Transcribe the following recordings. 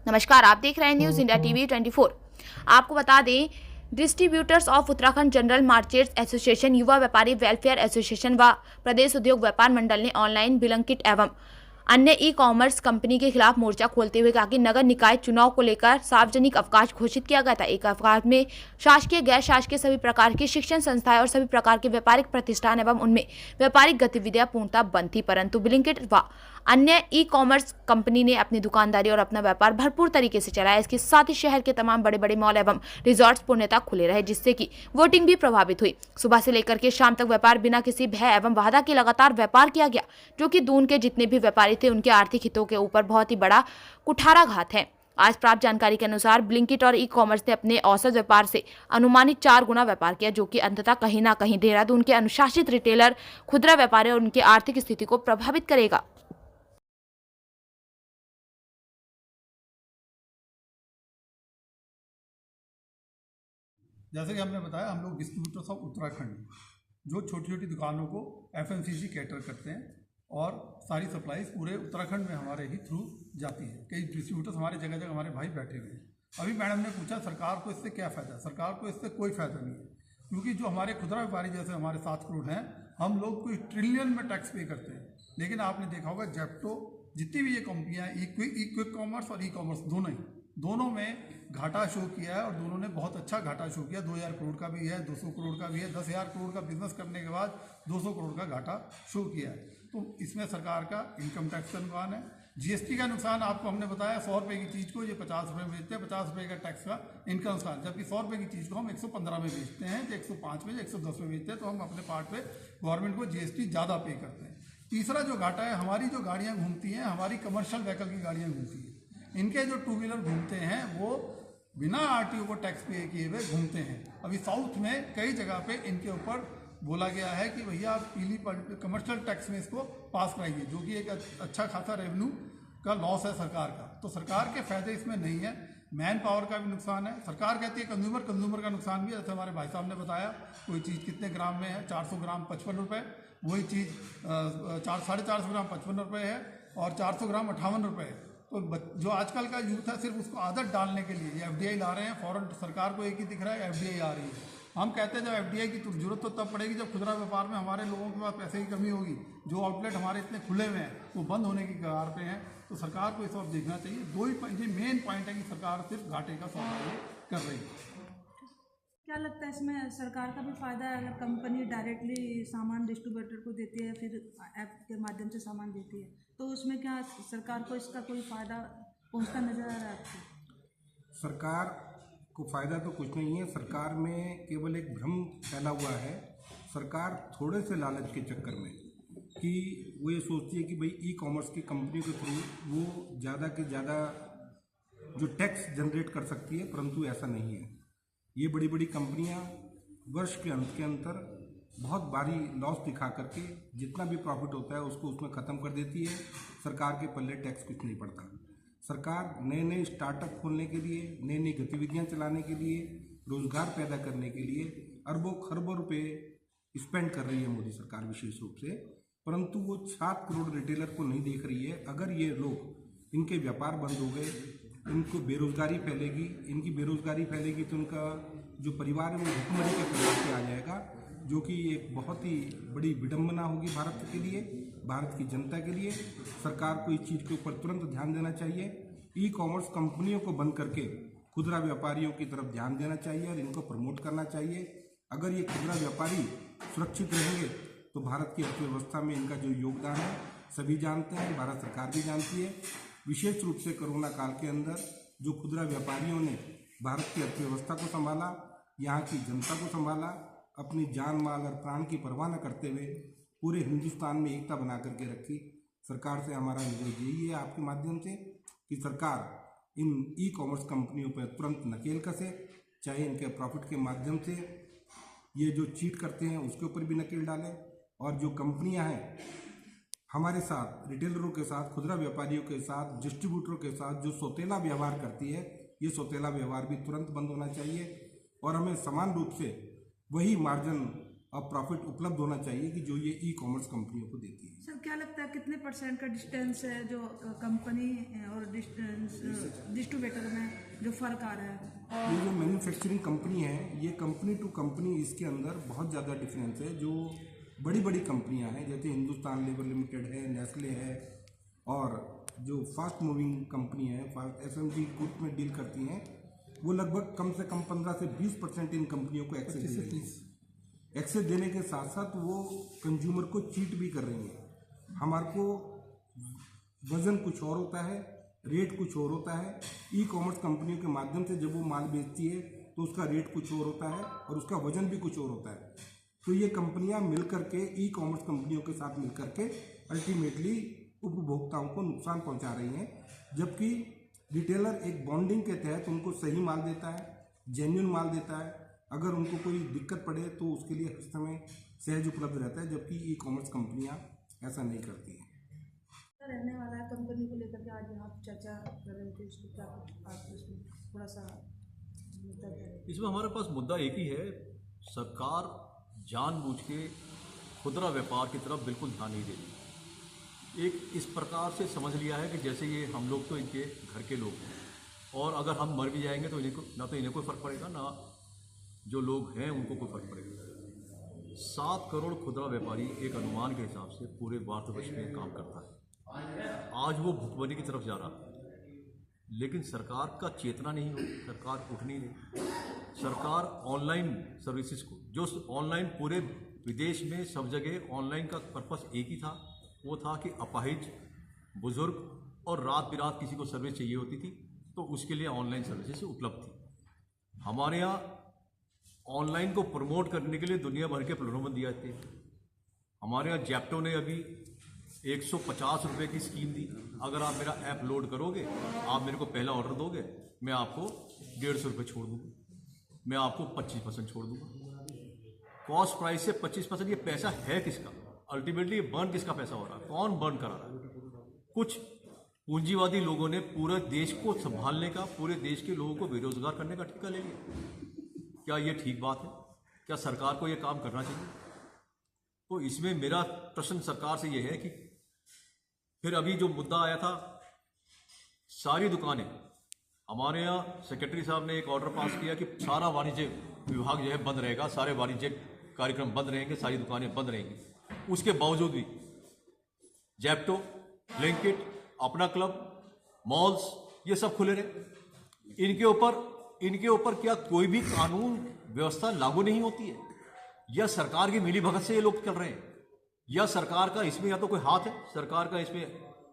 नमस्कार, आप देख रहे हैं न्यूज इंडिया टीवी 24। आपको बता दें, distributors of Uttarakhand general मार्चेंट्स association, युवा व्यापारी वेलफेयर एसोसिएशन व प्रदेश उद्योग व्यापार मंडल ने ऑनलाइन ब्लिंकिट एवं अन्य ई कॉमर्स कंपनी के खिलाफ मोर्चा खोलते हुए कहा कि नगर निकाय चुनाव को लेकर सार्वजनिक अवकाश घोषित किया गया था। एक अवकाश में शासकीय, गैर शासकीय सभी प्रकार की शिक्षण संस्थाएं और सभी प्रकार के व्यापारिक प्रतिष्ठान एवं उनमें व्यापारिक गतिविधियां पूर्णतः बंद थी, परंतु ब्लिंकिट व अन्य ई कॉमर्स कंपनी ने अपनी दुकानदारी और अपना व्यापार भरपूर तरीके से चलाया। इसके साथ ही शहर के तमाम बड़े बड़े मॉल एवं रिजॉर्ट्स पूर्णतः खुले रहे, जिससे कि वोटिंग भी प्रभावित हुई। सुबह से लेकर के शाम तक व्यापार बिना किसी भय एवं बाधा के लगातार व्यापार किया गया, जो कि दून के जितने भी व्यापारी थे उनके आर्थिक हितों के ऊपर बहुत ही बड़ा कुठाराघात है। आज प्राप्त जानकारी के अनुसार ब्लिंकिट और ई कॉमर्स ने अपने औसत व्यापार से अनुमानित 4 गुना व्यापार किया, जो कि अंततः कहीं ना कहीं देहरादून के अनुशासित रिटेलर, खुदरा व्यापारी और उनकी आर्थिक स्थिति को प्रभावित करेगा। जैसे कि हमने बताया, हम लोग डिस्ट्रीब्यूटर्स ऑफ उत्तराखंड जो छोटी छोटी दुकानों को एफएमसीजी कैटर करते हैं और सारी सप्लाईज पूरे उत्तराखंड में हमारे ही थ्रू जाती है। कई डिस्ट्रीब्यूटर्स हमारे जगह जगह हमारे भाई बैठे हुए हैं। अभी मैडम ने पूछा सरकार को इससे क्या फ़ायदा है। सरकार को इससे कोई फ़ायदा नहीं है, क्योंकि जो हमारे खुदरा व्यापारी जैसे हमारे 7 करोड़ हैं, हम लोग कोई ट्रिलियन में टैक्स पे करते हैं। लेकिन आपने देखा होगा जेप्टो, जितनी भी ये कंपनियाँ, क्विक कॉमर्स और ई कॉमर्स दोनों में घाटा शो किया है और दोनों ने बहुत अच्छा घाटा शो किया। 2000 करोड़ का भी है, 200 करोड़ का भी है। 10,000 करोड़ का बिजनेस करने के बाद 200 करोड़ का घाटा शो किया है। तो इसमें सरकार का इनकम टैक्स का नुकसान है। जीएसटी का नुकसान आपको हमने बताया, 100 रुपये की चीज़ को ये 50 रुपये में बेचते हैं, 50 रुपये का टैक्स का इनकम नुकसान। जबकि 100 रुपये की चीज़ को हम 115 में बेचते हैं, तो 105 में, 110 में बेचते हैं, तो हम अपने पार्ट पे गवर्नमेंट को जीएसटी ज़्यादा पे करते हैं। तीसरा जो घाटा है, हमारी जो गाड़ियाँ घूमती हैं, हमारी कमर्शियल व्हीकल की गाड़ियाँ घूमती हैं, इनके जो 2 व्हीलर घूमते हैं वो बिना आरटीओ को टैक्स पे किए हुए घूमते हैं। अभी साउथ में कई जगह पे इनके ऊपर बोला गया है कि भैया आप पीली कमर्शियल टैक्स में इसको पास कराइए, जो कि एक अच्छा खासा रेवेन्यू का लॉस है सरकार का। तो सरकार के फायदे इसमें नहीं है। मैन पावर का भी नुकसान है। सरकार कहती है कंज्यूमर का नुकसान भी है। जैसे हमारे भाई साहब ने बताया, कोई चीज़ कितने ग्राम में है, 400 ग्राम 55 रुपये, वही चीज़ 450 ग्राम 55 रुपये है और 400 ग्राम 58 रुपये है। तो जो आजकल का यूथ है, सिर्फ उसको आदत डालने के लिए ये एफडीआई ला रहे हैं। फॉरेन सरकार को एक ही दिख रहा है, एफडीआई आ रही है। हम कहते हैं जब एफडीआई की जरूरत तो तब पड़ेगी जब खुदरा व्यापार में हमारे लोगों के पास पैसे की कमी होगी। जो आउटलेट हमारे इतने खुले हुए हैं वो बंद होने की कगार पे हैं। तो सरकार को इस वक्त देखना चाहिए। 2 ही मेन पॉइंट है कि सरकार सिर्फ घाटे का सौदा कर रही है। क्या लगता है इसमें सरकार का भी फायदा है? अगर कंपनी डायरेक्टली सामान डिस्ट्रीब्यूटर को देती है, फिर ऐप के माध्यम से सामान देती है, तो उसमें क्या सरकार को इसका कोई फायदा पहुंचता नजर आ रहा है आपको? सरकार को फ़ायदा तो कुछ नहीं है। सरकार में केवल एक भ्रम फैला हुआ है। सरकार थोड़े से लालच के चक्कर में कि वो ये सोचती है कि भाई ई कॉमर्स की कंपनी के थ्रू वो ज़्यादा के ज़्यादा जो टैक्स जनरेट कर सकती है, परंतु ऐसा नहीं है। ये बड़ी बड़ी कंपनियां वर्ष के अंत के अंतर बहुत भारी लॉस दिखा करके जितना भी प्रॉफिट होता है उसको उसमें ख़त्म कर देती है। सरकार के पल्ले टैक्स कुछ नहीं पड़ता। सरकार नए नए स्टार्टअप खोलने के लिए, नई नई गतिविधियां चलाने के लिए, रोजगार पैदा करने के लिए अरबों खरबों रुपए स्पेंड कर रही है, मोदी सरकार विशेष रूप से। परंतु वो 7 करोड़ रिटेलर को नहीं देख रही है। अगर ये लोग, इनके व्यापार बंद हो गए, इनको बेरोजगारी फैलेगी, इनकी बेरोजगारी फैलेगी तो उनका जो परिवार है वो भुखमरी के प्रभाव पे आ जाएगा, जो कि एक बहुत ही बड़ी विडंबना होगी भारत के लिए, भारत की जनता के लिए। सरकार को इस चीज़ के ऊपर तुरंत ध्यान देना चाहिए। ई कॉमर्स कंपनियों को बंद करके खुदरा व्यापारियों की तरफ ध्यान देना चाहिए और इनको प्रमोट करना चाहिए। अगर ये खुदरा व्यापारी सुरक्षित रहेंगे तो भारत की अर्थव्यवस्था में इनका जो योगदान है सभी जानते हैं, भारत सरकार भी जानती है। विशेष रूप से कोरोना काल के अंदर जो खुदरा व्यापारियों ने भारत की अर्थव्यवस्था को संभाला, यहाँ की जनता को संभाला, अपनी जान माल और प्राण की परवाह न करते हुए पूरे हिंदुस्तान में एकता बना करके रखी। सरकार से हमारा अनुरोध यही है आपके माध्यम से कि सरकार इन ई कॉमर्स कंपनियों पर तुरंत नकेल कसे, चाहे इनके प्रॉफिट के माध्यम से ये जो चीट करते हैं उसके ऊपर भी नकेल डालें, और जो कंपनियां हैं हमारे साथ, रिटेलरों के साथ, खुदरा व्यापारियों के साथ, डिस्ट्रीब्यूटरों के साथ जो सौतेला व्यवहार करती है, ये सौतेला व्यवहार भी तुरंत बंद होना चाहिए और हमें समान रूप से वही मार्जिन प्रॉफिट उपलब्ध होना चाहिए कि जो ये ई कॉमर्स कंपनियों को देती है। सर क्या लगता है कितने % का डिस्टेंस है जो कंपनी और डिस्ट्रीब्यूटर में जो फ़र्क आ रहा है? ये जो मैन्युफैक्चरिंग कंपनी है, ये कंपनी टू कंपनी इसके अंदर बहुत ज़्यादा डिफरेंस है। जो बड़ी बड़ी कंपनियां हैं जैसे हिंदुस्तान लेबर लिमिटेड है, नेस्ले है, और जो फास्ट मूविंग कंपनी है, फास्ट एफएमजी गुड में डील करती हैं, वो लगभग कम से कम 15 से 20% इन कंपनियों को एक्सेस दे रही है। एक्सेस देने के साथ साथ वो कंज्यूमर को चीट भी कर रही हैं। हमारे को वजन कुछ और होता है, रेट कुछ और होता है। ई कॉमर्स कंपनियों के माध्यम से जब वो माल बेचती है तो उसका रेट कुछ और होता है और उसका वजन भी कुछ और होता है। तो ये कंपनियां मिलकर के, ई कॉमर्स कंपनियों के साथ मिलकर के अल्टीमेटली उपभोक्ताओं को नुकसान पहुंचा रही हैं, जबकि रिटेलर एक बॉन्डिंग के तहत उनको सही माल देता है, जेन्युइन माल देता है। अगर उनको कोई दिक्कत पड़े तो उसके लिए हर समय सहज उपलब्ध रहता है, जबकि ई कॉमर्स कंपनियां ऐसा नहीं करती हैं। रहने वाला है कंपनी को लेकर के आज यहाँ चर्चा कर रहे थे, इसको क्या आप इसमें थोड़ा सा इसमें हमारे पास मुद्दा एक ही है, सरकार जानबूझ के खुदरा व्यापार की तरफ बिल्कुल ध्यान नहीं दे रही। एक इस प्रकार से समझ लिया है कि जैसे ये हम लोग तो इनके घर के लोग हैं, और अगर हम मर भी जाएंगे तो इन्हें कोई फ़र्क पड़ेगा, ना जो लोग हैं उनको कोई फर्क पड़ेगा। 7 करोड़ खुदरा व्यापारी एक अनुमान के हिसाब से पूरे भारतवर्ष में काम करता है। आज वो भुखमरी की तरफ जा रहा है, लेकिन सरकार का चेतना नहीं हो, सरकार उठनी नहीं। सरकार ऑनलाइन सर्विसेज को, जो ऑनलाइन पूरे विदेश में सब जगह ऑनलाइन का पर्पस एक ही था, वो था कि अपाहिज, बुजुर्ग और रात बिरात किसी को सर्विस चाहिए होती थी तो उसके लिए ऑनलाइन सर्विसेज उपलब्ध थी। हमारे यहाँ ऑनलाइन को प्रमोट करने के लिए दुनिया भर के प्रलोभन दिए जाते हैं। हमारे यहाँ जैप्टो ने अभी 150 रुपये की स्कीम दी, अगर आप मेरा ऐप लोड करोगे, आप मेरे को पहला ऑर्डर दोगे, मैं आपको 150 रुपये छोड़ दूँगा, मैं आपको 25% छोड़ दूँगा। कॉस्ट प्राइस से 25%, ये पैसा है किसका? अल्टीमेटली बर्न किसका पैसा हो रहा है? कौन बर्न करा रहा है? कुछ पूंजीवादी लोगों ने पूरे देश को संभालने का, पूरे देश के लोगों को बेरोजगार करने का ठेका ले लिया। क्या ये ठीक बात है? क्या सरकार को ये काम करना चाहिए? तो इसमें मेरा प्रश्न सरकार से ये है कि फिर अभी जो मुद्दा आया था, सारी दुकानें, हमारे यहाँ सेक्रेटरी साहब ने एक ऑर्डर पास किया कि सारा वाणिज्य विभाग जो है बंद रहेगा, सारे वाणिज्य कार्यक्रम बंद रहेंगे, सारी दुकानें बंद रहेंगी। उसके बावजूद भी जैप्टो, ब्लिंकिट, अपना क्लब, मॉल्स, ये सब खुले रहे। इनके ऊपर क्या कोई भी कानून व्यवस्था लागू नहीं होती है? या सरकार की मिलीभगत से ये लोग चल रहे हैं? या सरकार का इसमें या तो कोई हाथ है, सरकार का इसमें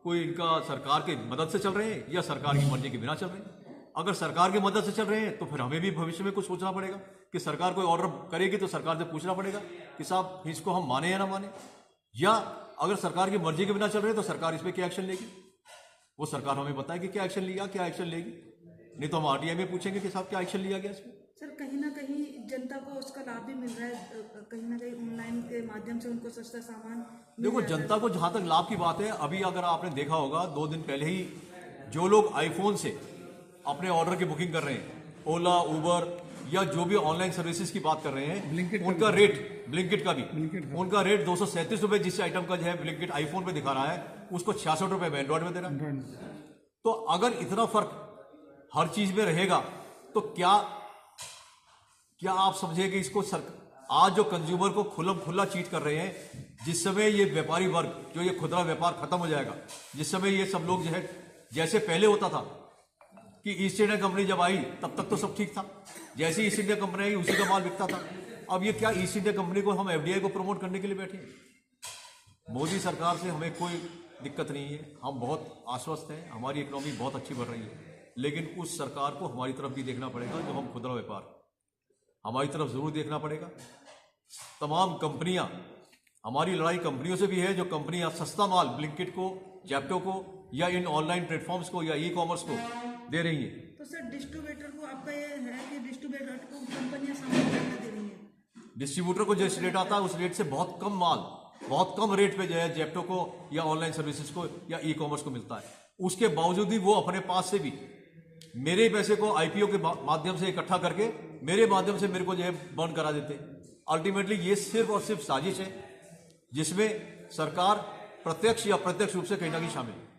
कोई, इनका सरकार की मदद से चल रहे हैं, या सरकार की मर्जी के बिना चल रहे हैं? अगर सरकार की मदद से चल रहे हैं तो फिर हमें भी भविष्य में कुछ सोचना पड़ेगा कि सरकार कोई ऑर्डर करेगी तो सरकार से पूछना पड़ेगा कि साहब इसको हम माने या ना माने। या अगर सरकार की मर्जी के बिना चल रहे हैं तो सरकार इस पर क्या एक्शन लेगी, वो सरकार हमें बताए कि क्या एक्शन लिया, क्या एक्शन लेगी। नहीं तो हम आरटीआई में पूछेंगे कि साहब क्या एक्शन लिया गया इसमें। सर कहीं ना कहीं जनता को उसका लाभ भी मिल रहा है, कहीं ना कहीं ऑनलाइन के माध्यम से उनको सस्ता सामान मिल देखो, जाता है। जनता को जहां तक लाभ की बात है, अभी अगर आपने देखा होगा 2 दिन पहले ही जो लोग आईफोन से अपने ऑर्डर की बुकिंग कर रहे हैं, ओला, उबर या जो भी ऑनलाइन सर्विसेज की बात कर रहे हैं, उनका रेट, ब्लिंकिट का भी, उनका रेट 237 रुपये जिस आइटम का जो है ब्लिंकिट आईफोन पे दिखा रहा है, उसको 66 रुपये में एंड्रॉइड में दे रहा है। तो अगर इतना फर्क हर चीज में रहेगा तो क्या आप समझे कि इसको आज जो कंज्यूमर को खुला चीट कर रहे हैं, जिस समय ये व्यापारी वर्ग, जो ये खुदरा व्यापार खत्म हो जाएगा, जिस समय ये सब लोग जो है, जैसे पहले होता था कि ईस्ट इंडिया कंपनी जब आई तब तक तो सब ठीक था, जैसे ईस्ट इंडिया कंपनी आई उसी का माल बिकता था। अब ये क्या ईस्ट इंडिया कंपनी को हम एफडीआई को प्रमोट करने के लिए बैठे हैं? मोदी सरकार से हमें कोई दिक्कत नहीं है, हम बहुत आश्वस्त हैं, हमारी इकोनॉमी बहुत अच्छी बढ़ रही है, लेकिन उस सरकार को हमारी तरफ भी देखना पड़ेगा, जो हम खुदरा व्यापार, हमारी तरफ जरूर देखना पड़ेगा। तमाम कंपनियां, हमारी लड़ाई कंपनियों से भी है, जो कंपनियां सस्ता माल ब्लिंकिट को, जैप्टो को या इन ऑनलाइन प्लेटफॉर्म्स को या ई कॉमर्स को दे रही हैं। तो सर डिस्ट्रीब्यूटर को आपका ये है कि डिस्ट्रीब्यूटर को कंपनियां सामान दे रही हैं? डिस्ट्रीब्यूटर को जिस रेट आता है उस रेट से बहुत कम माल, बहुत कम रेट पे जो है जैप्टो को या ऑनलाइन सर्विसेज को या ई कॉमर्स को मिलता है। उसके बावजूद भी वो अपने पास से भी मेरे पैसे को आईपीओ के माध्यम से इकट्ठा करके मेरे माध्यम से मेरे को जो है बर्न करा देते हैं। अल्टीमेटली ये सिर्फ और सिर्फ साजिश है जिसमें सरकार प्रत्यक्ष या अप्रत्यक्ष रूप से कहीं ना कहीं शामिल है।